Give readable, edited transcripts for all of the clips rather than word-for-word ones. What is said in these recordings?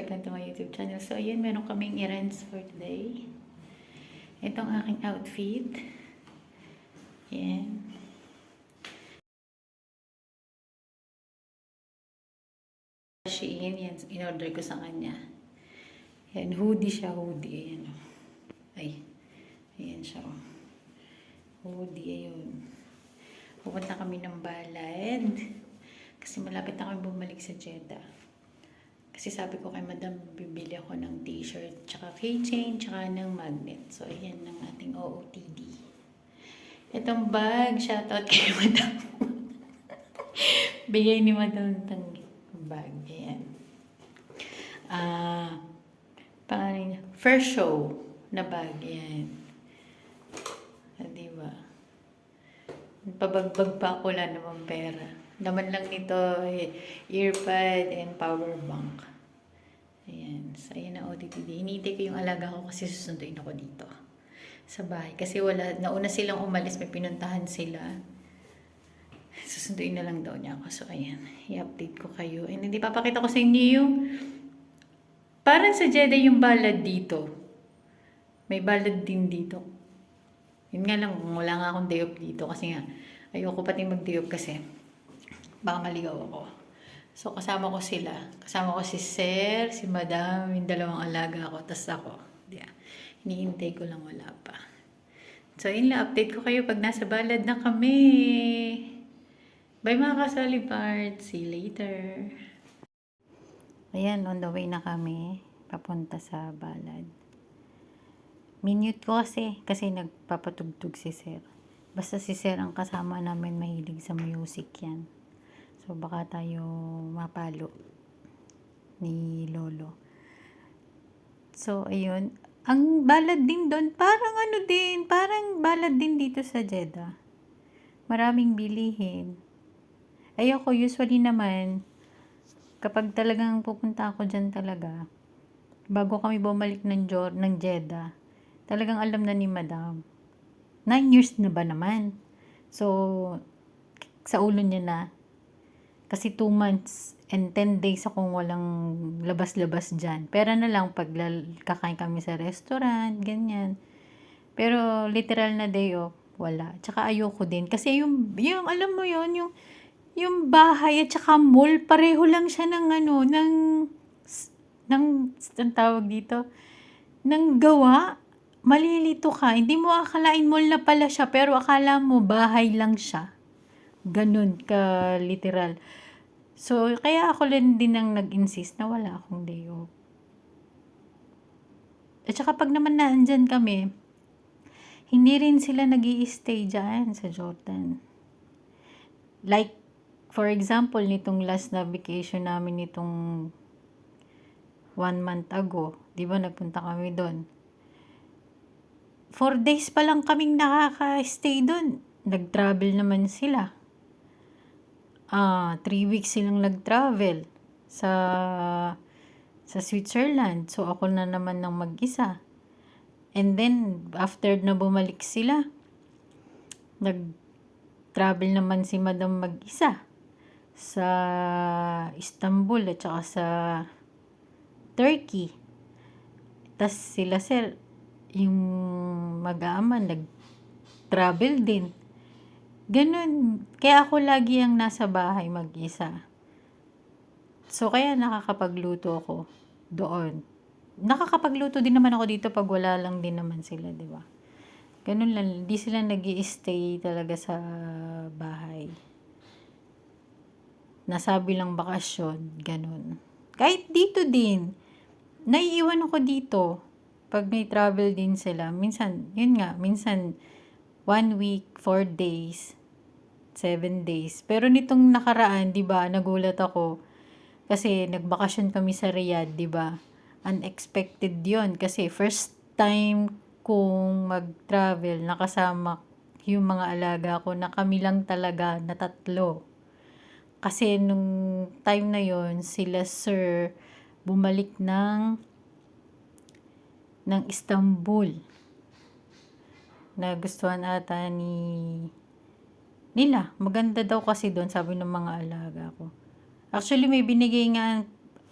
Welcome to my YouTube channel. So, ayan, meron kaming errands for today. Ito ang aking outfit. Ayan. Shein, yan, in-order ko sa kanya. Ayan, hoodie siya, hoodie. Ayan. Ay, ayan siya. Hoodie, ayun. Pupunta kami ng Balad. Kasi malapit na kami bumalik sa Jeddah. Kasi sabi ko kay madam, bibili ako ng t-shirt, tsaka keychain, tsaka ng magnet. So, ayan ang ating OOTD. Itong bag, shoutout kay madam. Bigay ni madam itong bag. Ayan. First show na bag. Ayan. Diba? Pabagbag pa ako, wala namang pera. Naman lang nito, earpad and power bank. Ayan. So, ayan na OTTD. Hinihintay ko yung alaga ko kasi susunduin ako dito. Sa bahay. Kasi nauna silang umalis, may pinuntahan sila. Susunduin na lang daw niya ako. So, ayan. I-update ko kayo. And hindi papakita ko sa inyo yung parang sa Jeddah yung balad dito. May balad din dito. Yun nga lang, wala nga akong day off dito. Kasi nga, ayoko pati mag-day off kasi baka maligaw ako. So, kasama ko sila. Kasama ko si Sir, si Madam, yung dalawang alaga ko, tas ako. Yeah. Hinihintay ko lang, wala pa. So, yun lang. Update ko kayo pag nasa balad na kami. Bye mga kasali parts. See you later. Ayan, on the way na kami. Papunta sa balad. Minute ko kasi nagpapatugtog si Sir. Basta si Sir ang kasama namin, mahilig sa music yan. So, baka tayo mapalo ni Lolo. So, ayun. Ang balad din doon, parang balad din dito sa Jeddah. Maraming bilihin. Ayoko, usually naman, kapag talagang pupunta ako dyan talaga, bago kami bumalik ng Jeddah, talagang alam na ni Madam. 9 years na ba naman? So, sa ulo niya na. Kasi 2 months and 10 days akong walang labas-labas dyan. Pero na lang pag kakain kami sa restaurant, ganyan. Pero literal na day off, wala. Tsaka ayoko din. Kasi yung alam mo yon yung bahay at tsaka mall, pareho lang siya ng ang tawag dito, ng gawa. Malilito ka. Hindi mo akalain mall na pala siya, pero akala mo bahay lang siya. Ganun ka literal. So, kaya ako din ang nag-insist na wala akong day off. At saka pag naman naandyan kami, hindi rin sila nag-i-stay dyan sa Jordan. Like, for example, nitong last na vacation namin nitong 1 month ago, di ba nagpunta kami doon? 4 days pa lang kaming nakaka-stay doon. Nag-travel naman sila. 3 weeks silang nag-travel sa Switzerland. So, ako na naman ng mag-isa. And then, after na bumalik sila, nag-travel naman si Madam mag-isa sa Istanbul at saka sa Turkey. Tas sila, Sir, yung mag-aama, nag-travel din. Ganun. Kaya ako lagi ang nasa bahay mag-isa. So, kaya nakakapagluto ako doon. Nakakapagluto din naman ako dito pag wala lang din naman sila, di ba? Ganun lang. Hindi sila nag-i-stay talaga sa bahay. Nasabi lang bakasyon. Ganun. Kahit dito din. Naiiwan ako dito. Pag may travel din sila. Minsan, yun nga. Minsan, 1 week, 4 days, 7 days. Pero nitong nakaraan, 'di ba, nagulat ako kasi nagbakasyon kami sa Riyadh, 'di ba? Unexpected 'yon kasi first time kong mag-travel nakasama yung mga alaga ko na kami lang talaga na 3. Kasi nung time na 'yon, sila Sir bumalik ng Istanbul. Nagustuhan ata nila. Maganda daw kasi doon, sabi ng mga alaga ko. Actually, may binigay nga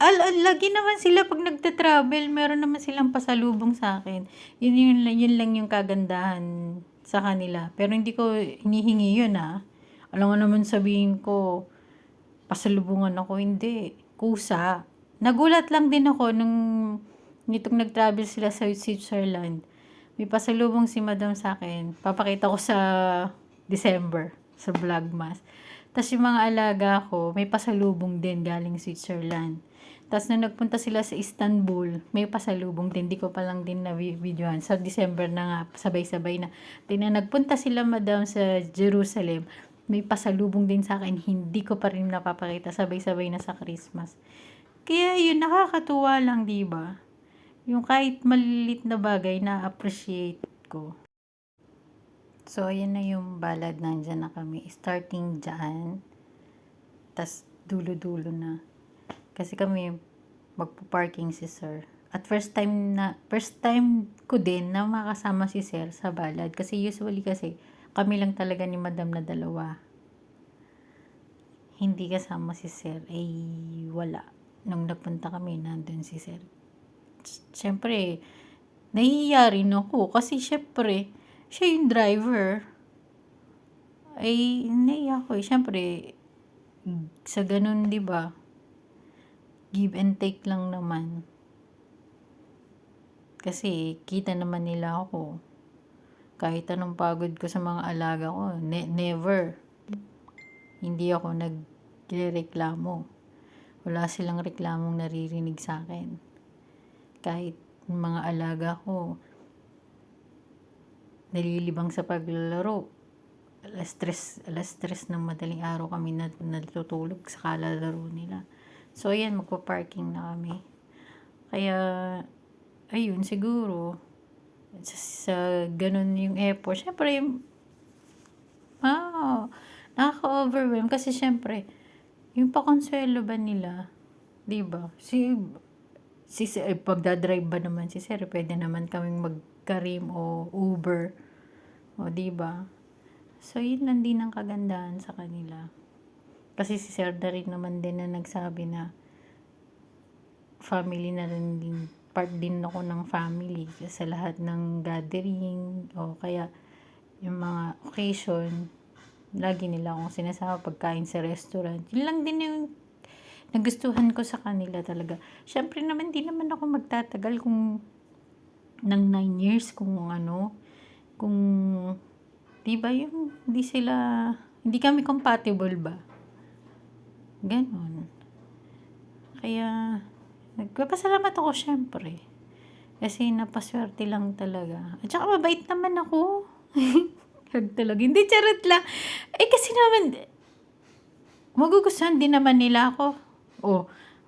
Lagi naman sila pag nagta-travel, meron naman silang pasalubong sa akin. Yun lang yung kagandahan sa kanila. Pero hindi ko hinihingi yun, Alam mo naman sabihin ko, pasalubungan ako, hindi. Kusa. Nagulat lang din ako nung nitong nag-travel sila sa Switzerland. May pasalubong si Madam sa akin. Papakita ko sa December, sa Vlogmas. Tapos yung mga alaga ko, may pasalubong din galing Switzerland. Tapos nung nagpunta sila sa Istanbul, may pasalubong din. Di ko pa lang din na-videohan. Sa December na nga, sabay-sabay na. Tingnan, nagpunta sila, Madam, sa Jerusalem. May pasalubong din sa akin. Hindi ko pa rin napapakita. Sabay-sabay na sa Christmas. Kaya yun, nakakatuwa lang, di ba? Yung kahit malilit na bagay na appreciate ko. So, ayan na yung ballad. Nandyan na kami. Starting dyan. Tas dulo-dulo na. Kasi kami magpo-parking si Sir. At first time ko din na makasama si Sir sa ballad. Kasi usually kasi kami lang talaga ni Madam na dalawa. Hindi kasama si Sir. Wala. Nung nagpunta kami, nandun si Sir. Siyempre, nahihiya rin ako. Kasi siyempre, siya yung driver. Nahihiya ako. Siyempre, sa ganun, di ba? Give and take lang naman. Kasi, kita naman nila ako. Kahit anong pagod ko sa mga alaga ko, never. Hindi ako nagreklamo. Wala silang reklamong naririnig sa akin. Kahit mga alaga ko, nalilibang sa paglalaro. Alas 3 ng madaling araw kami natutulog sa kalalaro nila. So, ayan, magpa-parking na kami. Kaya, ayun, siguro, sa ganun yung effort. Siyempre, nakaka-overwhelm. Kasi siyempre, yung pakonsuelo ba nila, diba? Pagdadrive ba naman si Sir, pwede naman kaming magkarim o Uber. O, diba? So, yun lang din ang kagandahan sa kanila. Kasi si Sir na rin naman din na nagsabi na family na rin din, part din ako ng family sa lahat ng gathering o kaya yung mga occasion, lagi nila akong sinasama pagkain sa restaurant. Yun lang din yung nagustuhan ko sa kanila talaga. Syempre naman, di naman ako magtatagal kung ng 9 years, kung di ba yung hindi kami compatible ba? Ganon. Kaya, nagpapasalamat ako syempre. Kasi napaswerte lang talaga. At saka mabait naman ako. Talaga. Hindi, charot lang. Kasi naman, magugustuhan din naman nila ako.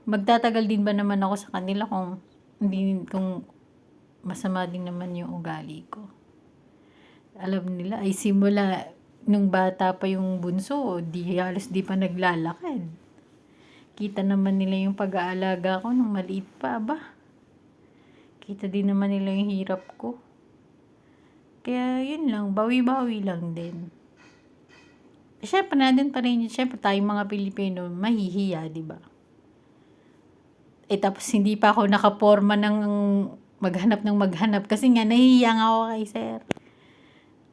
Magtatagal din ba naman ako sa kanila kung masama din naman yung ugali ko. Alam nila, simula nung bata pa yung bunso, halos di pa naglalakad. Kita naman nila yung pag-aalaga ko nung maliit pa, Kita din naman nila yung hirap ko. Kaya yun lang, bawi-bawi lang din. Siyempre, nandun pa rin yun. Siyempre, tayong mga Pilipino, mahihiya, di ba? Tapos hindi pa ako nakaporma ng maghanap. Kasi nga, nahihiya nga ako kay Sir.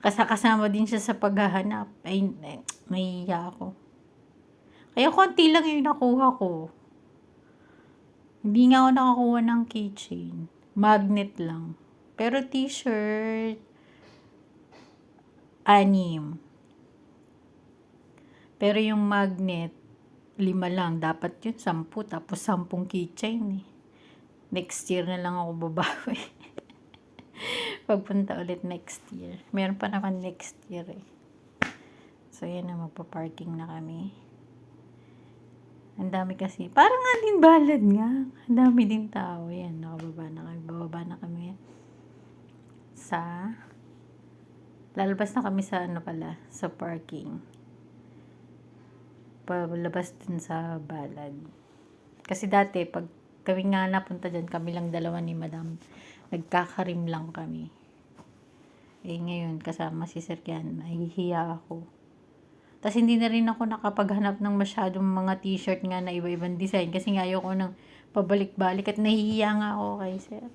Kasama din siya sa paghahanap. Nahihiya ako. Kaya konti lang yung nakuha ko. Hindi nga ako nakakuha ng keychain. Magnet lang. Pero t-shirt, 6. Pero yung magnet, 5 lang. Dapat yun, 10. Tapos 10 keychain . Next year na lang ako babawi. Pagpunta ulit next year. Meron pa naman next year . So, yan na, magpa-parking na kami. Ang dami kasi. Parang nga din balad nga. Ang dami din tao. Yan, nakababa na kami. Bababa na kami. Lalabas na kami sa sa parking. Palabas din sa balad. Kasi dati, pag kami nga napunta dyan, kami lang dalawa ni Madam. Nagkakarim lang kami. Ngayon, kasama si Sir Kian, nahihiya ako. Tapos hindi na rin ako nakapaghanap ng masyadong mga t-shirt nga na iba-ibang design. Kasi nga ayoko ng pabalik-balik at nahihiya nga ako kay sir.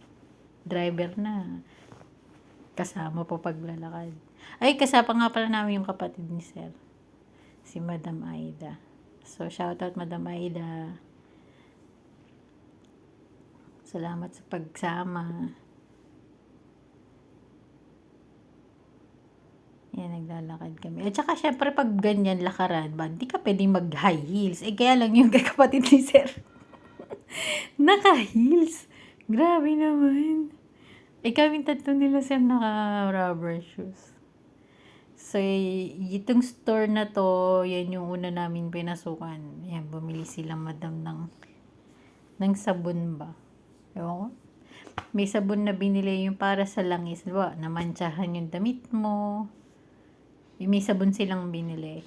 Driver na. Kasama po paglalakad. Ay, kasama nga pala namin yung kapatid ni sir. Si Madam Aida. So, shoutout Madam Aida. Salamat sa pagsama. Yan, naglalakad kami. At saka, syempre, pag ganyan lakaran ba, hindi ka pwedeng mag-high heels. Eh, kaya lang yung kapatid ni sir. Naka-heels. Grabe naman. Eh, kaming tatlo nila sir naka-rubber shoes. So, itong store na to, yan yung una namin pinasukan. Yan, bumili sila madam ng sabon ba. Ewan ko. May sabon na binili yung para sa langis. Diba? Namantsahan yung damit mo. May sabon silang binili.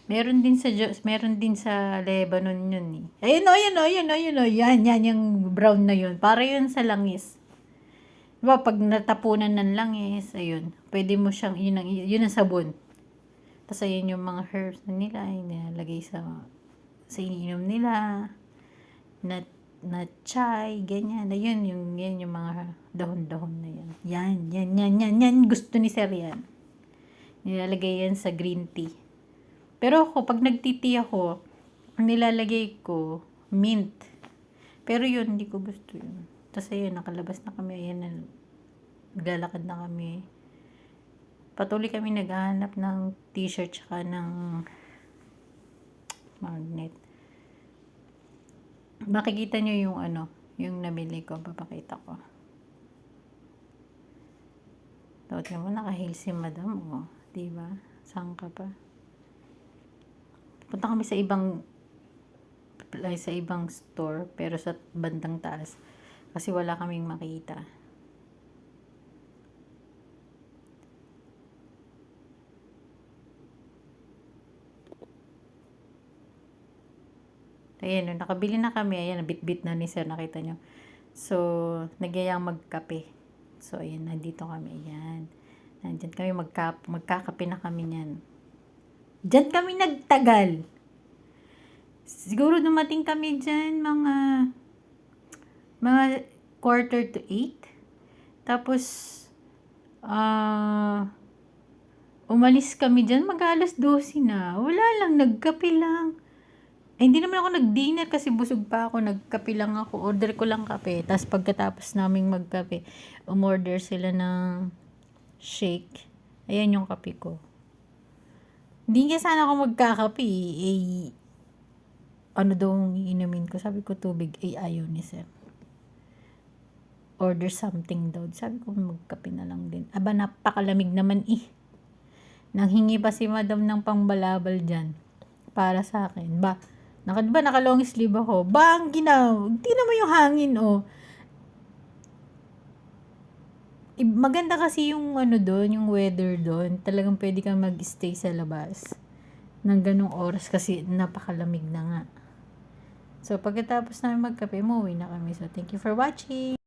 Meron din sa Lebanon yun eh. Ayun o. Yan yung brown na yun. Para yun sa langis. Diba, pag natapunan ng langis, ayun. Pwede mo siyang, yun ang sabon. Tapos ayun yung mga herbs na nila, nilalagay sa iniinom nila. Na chai, ganyan. Ayun, yan yung mga dahon-dahon na yan. Yan. Gusto ni sir yan. Nilalagay yan sa green tea. Pero ako, pag nagtiti ako, nilalagay ko mint. Pero yun, hindi ko gusto yun. Tapos ayun, nakalabas na kami. Ayan, naglalakad na kami. Patuloy kami naghahanap ng t-shirt tsaka ng magnet. Makikita nyo yung yung nabili ko. Papakita ko. Tawad mo, naka-heels si madam. Oh, diba? Saan ka pa? Punta kami sa ibang store, pero sa bandang taas. Kasi wala kaming makita. Ayan, nakabili na kami. Ayan, bit-bit na ni sir, nakita nyo. So, nagyayang magkape. So, ayan, nandito kami. Ayan. Nandyan kami, magkakape na kami niyan. Diyan kami nagtagal. Siguro dumating kami dyan mga 7:45. Tapos, umalis kami dyan, mag-12 na. Wala lang, nagkape lang. Eh, hindi naman ako nag-dinner kasi busog pa ako. Nagkape lang ako. Order ko lang kape. Tapos pagkatapos naming magkape, umorder sila ng shake. Ayan yung kape ko. Hindi nga sana ako magkakape. Eh, ano daw ang iinumin ko? Sabi ko tubig. Eh, ayaw ni sir. Order something daw. Sabi ko magkape na lang din. Aba, napakalamig naman eh. Nanghingi pa si madam ng pangbalabal dyan. Para sa akin. Naka long sleeve ako. Ang ginaw. Tingnan mo yung hangin oh. Maganda kasi yung doon, yung weather doon. Talagang pwede kang mag-stay sa labas ng ganung oras kasi napakalamig na nga. So, pagkatapos namin magkape, umuwi na kami. So, thank you for watching.